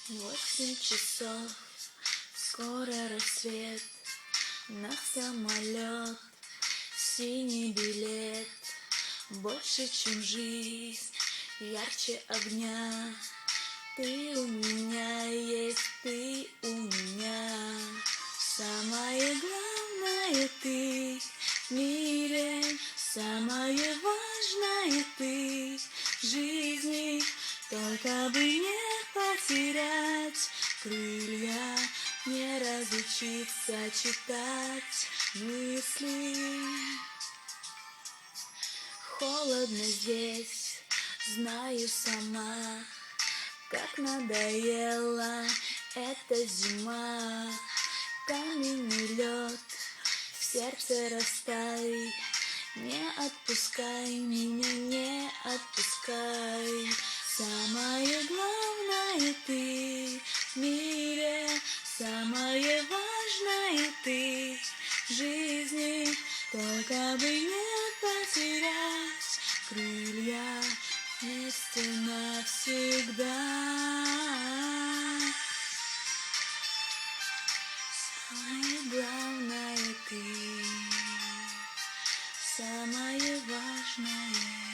8 часов, скоро рассвет, на самолет, синий билет. Больше, чем жизнь, ярче огня. Ты у меня есть, ты у меня. Самое главное ты в мире, самое важное ты в жизни. Только бы не потерять крылья, не разучиться читать мысли. Холодно здесь, знаю сама, как надоела эта зима. Каменный лед в сердце растай, не отпускай меня, не отпускай. Самое главное ты в мире, самое важное ты в жизни. Только бы не потерять крылья, вместе навсегда. Самое главное ты, самое важное.